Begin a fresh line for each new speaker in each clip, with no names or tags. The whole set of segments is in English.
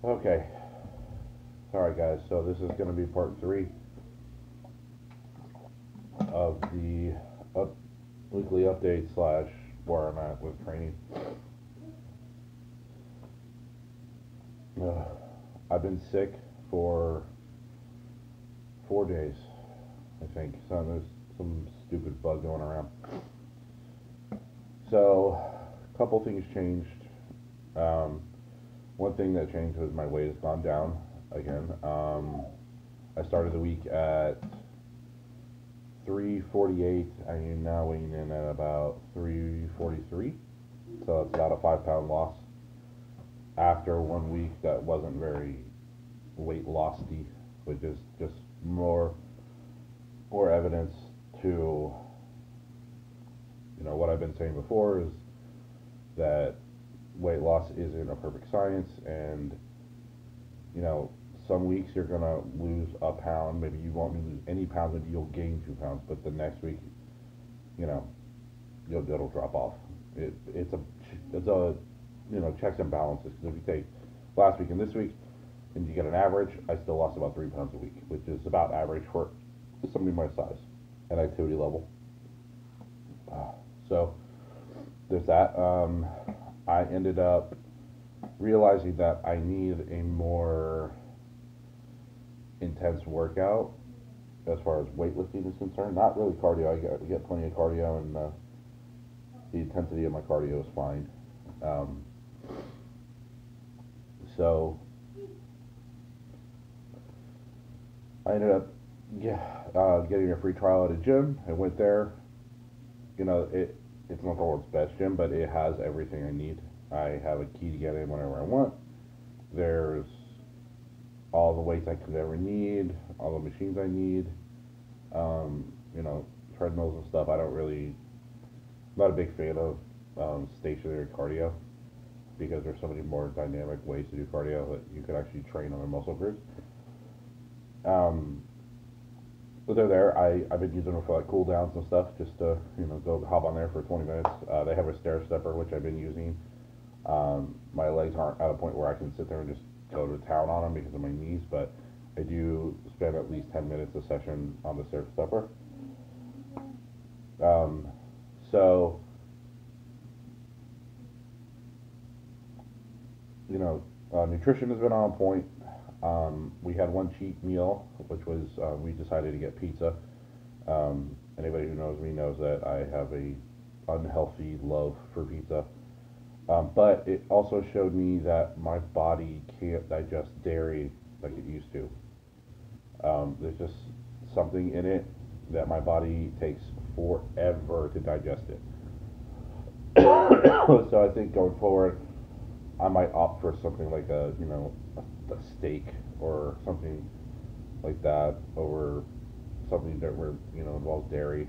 Okay. Alright, guys, so this is going to be part three of the up, weekly update slash where I'm at with training. Uh, I've been sick for 4 days, I think. So there's some stupid bug going around. So, a couple things changed. Um, One thing that changed was my weight has gone down again. I started the week at 348. I am now weighing in at about 343. So it's about a 5 pound loss after 1 week that wasn't very weight lossy, which is just more evidence to what I've been saying before is that weight loss isn't a perfect science, and you know some weeks you're gonna lose a pound, maybe you won't lose any pounds, maybe you'll gain 2 pounds, but the next week, you know, it'll drop off. It's a checks and balances, because if you take last week and this week and you get an average, I still lost about 3 pounds a week, which is about average for somebody my size and activity level. So there's that. I ended up realizing that I need a more intense workout as far as weightlifting is concerned. Not really cardio. I get plenty of cardio, and the intensity of my cardio is fine. Um, so I ended up getting a free trial at a gym. I went there. It's not the world's best gym, but it has everything I need. I have a key to get in whenever I want. There's all the weights I could ever need, all the machines I need, um, you know, treadmills and stuff. Not a big fan of stationary cardio because there's so many more dynamic ways to do cardio that you could actually train on a muscle groups. Um, but they're there. I've been using them for like cool downs and stuff, just to go hop on there for 20 minutes. They have a stair stepper which I've been using. My legs aren't at a point where I can sit there and just go to town on them because of my knees, but I do spend at least 10 minutes a session on the stair stepper. Um, so nutrition has been on point. We had one cheat meal, which was we decided to get pizza. Anybody who knows me knows that I have a unhealthy love for pizza. But it also showed me that my body can't digest dairy like it used to. There's just something in it that my body takes forever to digest it. So I think going forward, I might opt for something like a steak or something like that over something that involves dairy.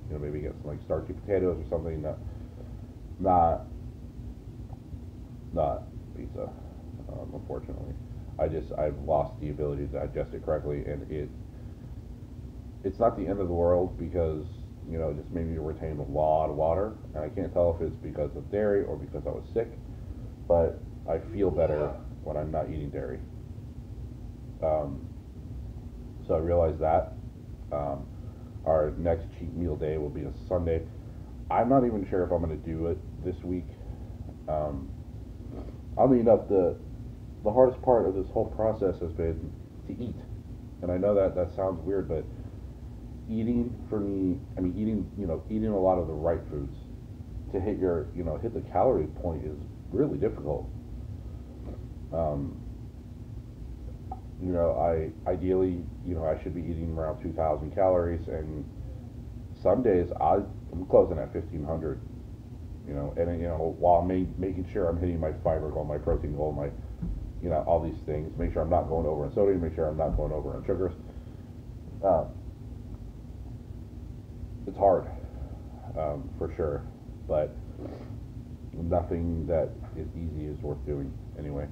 Maybe get some like starchy potatoes or something that not not pizza. Unfortunately, I've lost the ability to digest it correctly, and it's not the end of the world because it just made me retain a lot of water, and I can't tell if it's because of dairy or because I was sick, but I feel better when I'm not eating dairy. Um, so I realized that our next cheat meal day will be a Sunday. I'm not even sure if I'm going to do it this week. Um, Oddly enough, the hardest part of this whole process has been to eat, and I know that sounds weird, but eating for me, I mean, eating a lot of the right foods to hit the calorie point is really difficult. Um, I ideally, I should be eating around 2,000 calories, and some days I'm closing at 1,500. And while I'm making sure I'm hitting my fiber goal, my protein goal, my all these things, make sure I'm not going over on sodium, make sure I'm not going over on sugars. Uh, it's hard, for sure, but nothing that is easy is worth doing anyway.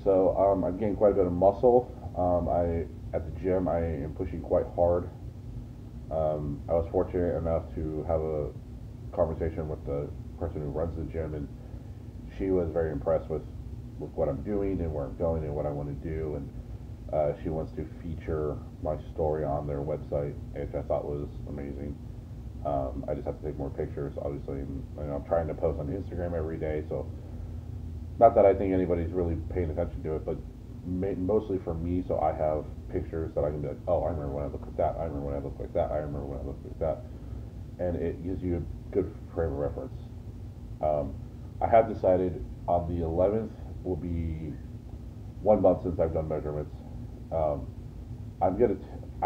So I'm getting quite a bit of muscle. I At the gym I am pushing quite hard. I was fortunate enough to have a conversation with the person who runs the gym, and she was very impressed with what I'm doing and where I'm going and what I want to do, and she wants to feature my story on their website, which I thought was amazing. I just have to take more pictures, obviously, and I'm trying to post on Instagram every day, so not that I think anybody's really paying attention to it, but mostly for me, so I have pictures that I can be like, oh, I remember when I looked like that, I remember when I looked like that, I remember when I looked like that, and it gives you a good frame of reference. I have decided on the 11th will be 1 month since I've done measurements. Um, I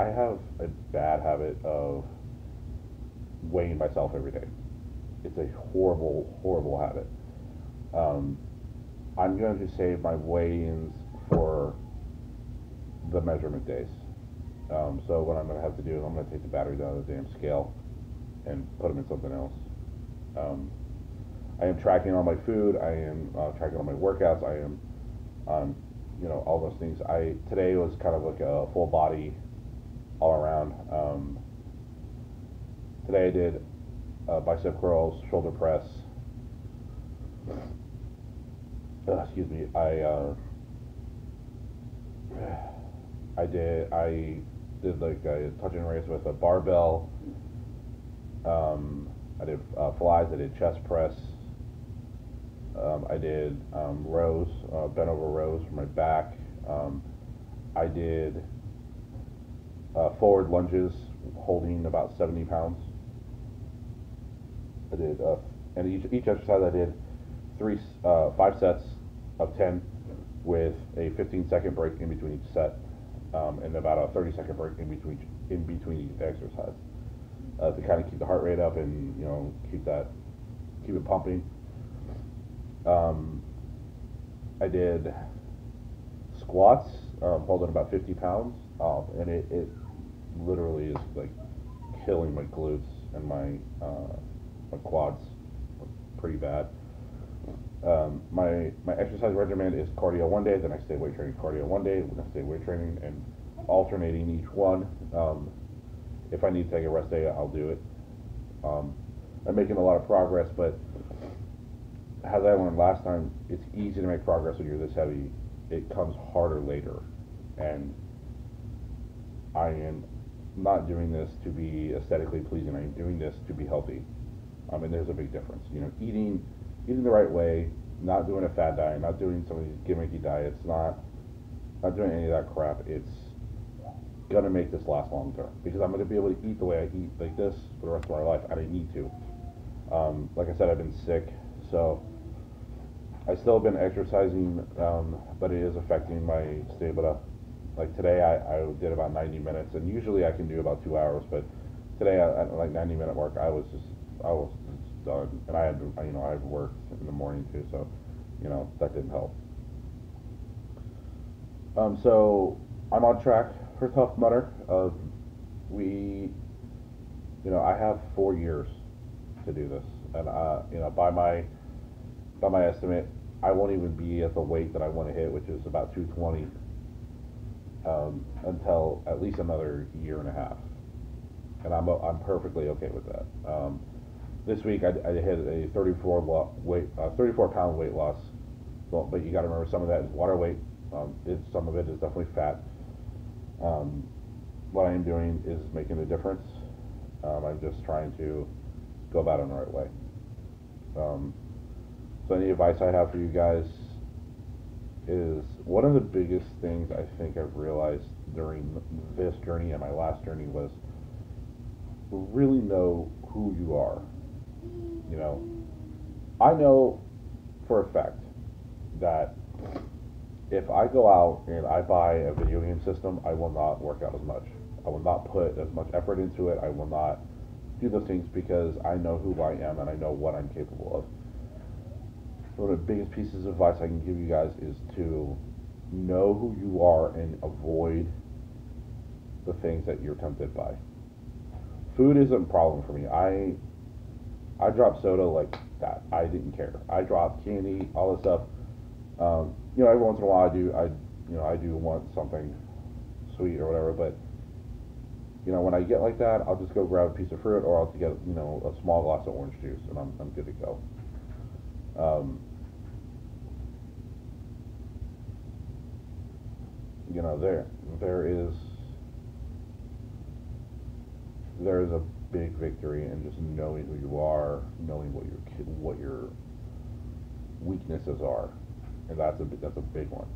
have a bad habit of weighing myself every day. It's a horrible, horrible habit. Um, I'm going to save my weigh-ins for the measurement days. So what I'm going to have to do is I'm going to take the batteries out of the damn scale and put them in something else. Um, I am tracking all my food. I am tracking all my workouts. I am, all those things. Today was kind of like a full body, all around. Today I did bicep curls, shoulder press. Excuse me. I did like a touch and raise with a barbell. I did flies. I did chest press. I did rows, bent over rows for my back. I did forward lunges holding about 70 pounds. I did, and each exercise I did 5 sets of 10 with a 15-second break in between each set, and about a 30-second break in between each exercise, to kind of keep the heart rate up and keep it pumping. I did squats, holding about 50 pounds, and it literally is like killing my glutes and my quads pretty bad. My exercise regimen is cardio one day, the next day weight training, cardio one day, the next day weight training, and alternating each one. If I need to take a rest day, I'll do it. I'm making a lot of progress, but as I learned last time, it's easy to make progress when you're this heavy. It comes harder later, and I am not doing this to be aesthetically pleasing. I am doing this to be healthy. And there's a big difference. Eating the right way, not doing a fad diet, not doing some of these gimmicky diets, not doing any of that crap. It's gonna make this last long term, because I'm gonna be able to eat the way I eat like this for the rest of my life. I didn't need to. Like I said, I've been sick, so I still have been exercising, but it is affecting my stamina. Like today, I did about 90 minutes, and usually I can do about 2 hours, but today at like 90-minute mark, I was just done, and I had worked in the morning too, so that didn't help. So I'm on track for Tough Mudder. I have 4 years to do this, and by my estimate, I won't even be at the weight that I want to hit, which is about 220, until at least another year and a half, and I'm perfectly okay with that. This week I hit a 34 pound weight loss. Well, but you got to remember, some of that is water weight. Some of it is definitely fat. What I am doing is making a difference. I'm just trying to go about it in the right way. So any advice I have for you guys is, one of the biggest things I think I've realized during this journey and my last journey was really know who you are. I know for a fact that if I go out and I buy a video game system, I will not work out as much. I will not put as much effort into it. I will not do those things, because I know who I am and I know what I'm capable of. One of the biggest pieces of advice I can give you guys is to know who you are and avoid the things that you're tempted by. Food isn't a problem for me. I dropped soda like that. I didn't care. I dropped candy, all this stuff. Every once in a while I do want something sweet or whatever, but when I get like that, I'll just go grab a piece of fruit, or I'll get a small glass of orange juice, and I'm good to go. you know, there is there is a big victory in just knowing who you are, knowing what your weaknesses are, and that's a big one.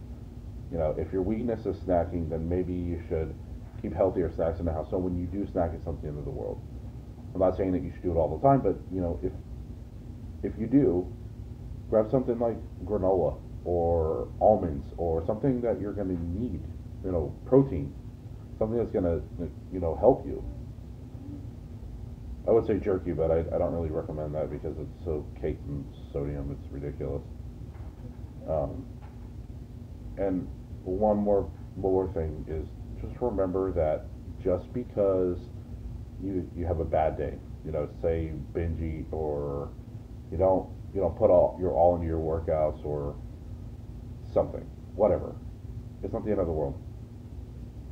You know, if your weakness is snacking, then maybe you should keep healthier snacks in the house. So when you do snack, it's not the end of the world. I'm not saying that you should do it all the time, but you know, if you do, grab something like granola or almonds or something that you're going to need. You know, protein, something that's going to help you. I would say jerky, but I don't really recommend that because it's so caked in sodium. It's ridiculous. Um, and one more thing is just remember that just because you have a bad day, you know, say you binge eat or you don't put all into your workouts or something, whatever. It's not the end of the world.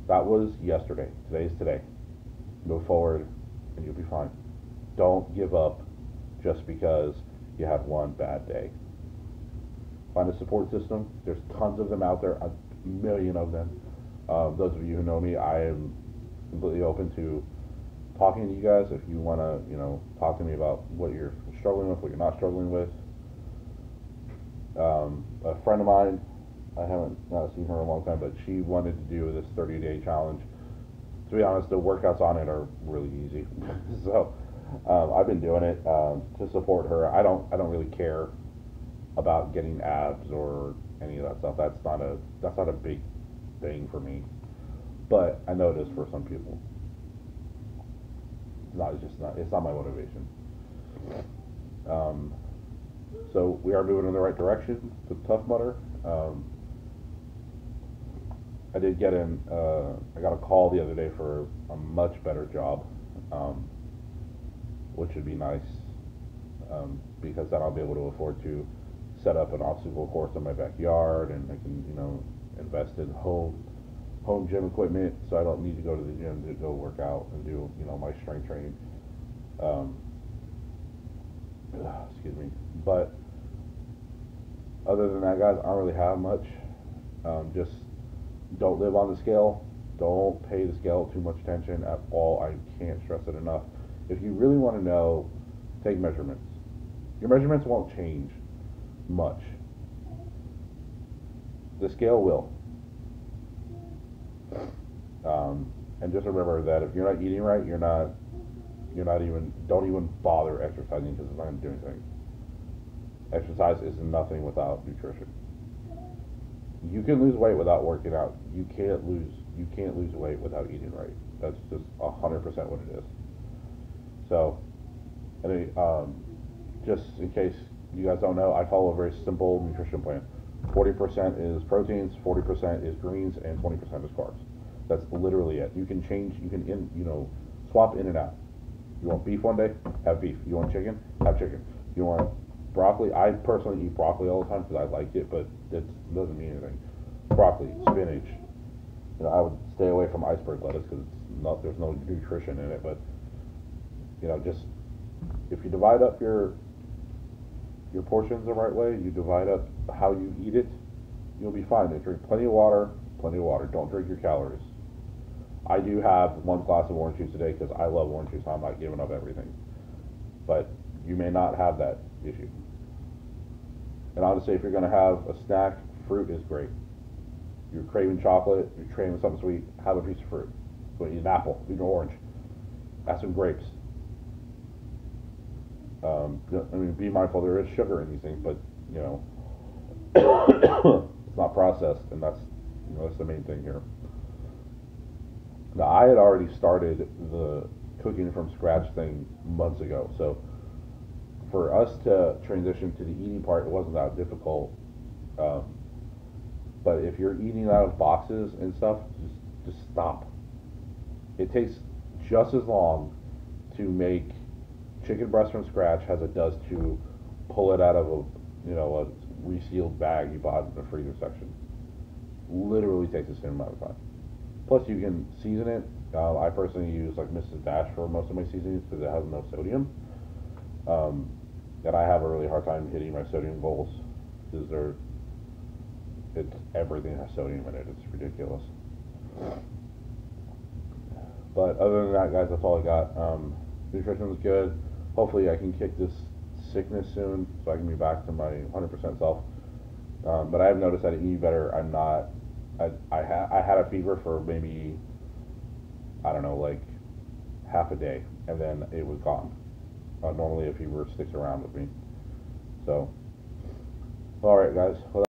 That was yesterday. Today's today. Move forward, and you'll be fine. Don't give up just because you have one bad day. Find a support system. There's tons of them out there, a million of them. Those of you who know me, I am completely open to talking to you guys. If you want to, talk to me about what you're struggling with, what you're not struggling with. A friend of mine, I haven't seen her in a long time, but she wanted to do this 30-day challenge. To be honest, the workouts on it are really easy. So I've been doing it to support her. I don't really care about getting abs or any of that stuff. That's not a big thing for me. But I know it is for some people. It's not my motivation. Um, so we are moving in the right direction with Tough Mudder. I did get I got a call the other day for a much better job, which would be nice, because then I'll be able to afford to set up an obstacle course in my backyard, and I can, invest in home gym equipment, so I don't need to go to the gym to go work out and do, my strength training. Um, excuse me. But other than that, guys, I don't really have much. Just don't live on the scale. Don't pay the scale too much attention at all. I can't stress it enough. If you really want to know, take measurements. Your measurements won't change much. The scale will. And just remember that if you're not eating right, don't even bother exercising because it's not going to do anything. Exercise is nothing without nutrition. You can lose weight without working out. You can't lose weight without eating right. That's just 100% what it is. So, anyway, just in case you guys don't know, I follow a very simple nutrition plan. 40% is proteins, 40% is greens, and 20% is carbs. That's literally it. You can swap in and out. You want beef one day? Have beef. You want chicken? Have chicken. You want broccoli? I personally eat broccoli all the time because I like it, but it doesn't mean anything. Broccoli, spinach. I would stay away from iceberg lettuce because there's no nutrition in it. But just if you divide up your portions the right way, you divide up how you eat it, you'll be fine. And drink plenty of water. Plenty of water. Don't drink your calories. I do have one glass of orange juice a day because I love orange juice. I'm not giving up everything. But you may not have that issue. And honestly, if you're going to have a snack, fruit is great. You're craving chocolate, you're craving something sweet, have a piece of fruit. So eat an apple, eat an orange, have some grapes. Be mindful there is sugar in these things, but it's not processed, and that's the main thing here. Now, I had already started the cooking from scratch thing months ago, so for us to transition to the eating part, it wasn't that difficult. But if you're eating out of boxes and stuff, just stop. It takes just as long to make chicken breast from scratch as it does to pull it out of a resealed bag you bought in the freezer section. Literally takes the same amount of time. Plus, you can season it. I personally use like Mrs. Dash for most of my seasonings because it has no sodium. And I have a really hard time hitting my sodium goals because it's everything has sodium in it. It's ridiculous. But other than that, guys, that's all I got. Nutrition's good. Hopefully, I can kick this sickness soon, so I can be back to my 100% self. But I have noticed that I eat better. I'm not. I had a fever for maybe, I don't know, like half a day, and then it was gone. Normally, a fever sticks around with me. So, all right, guys. Well,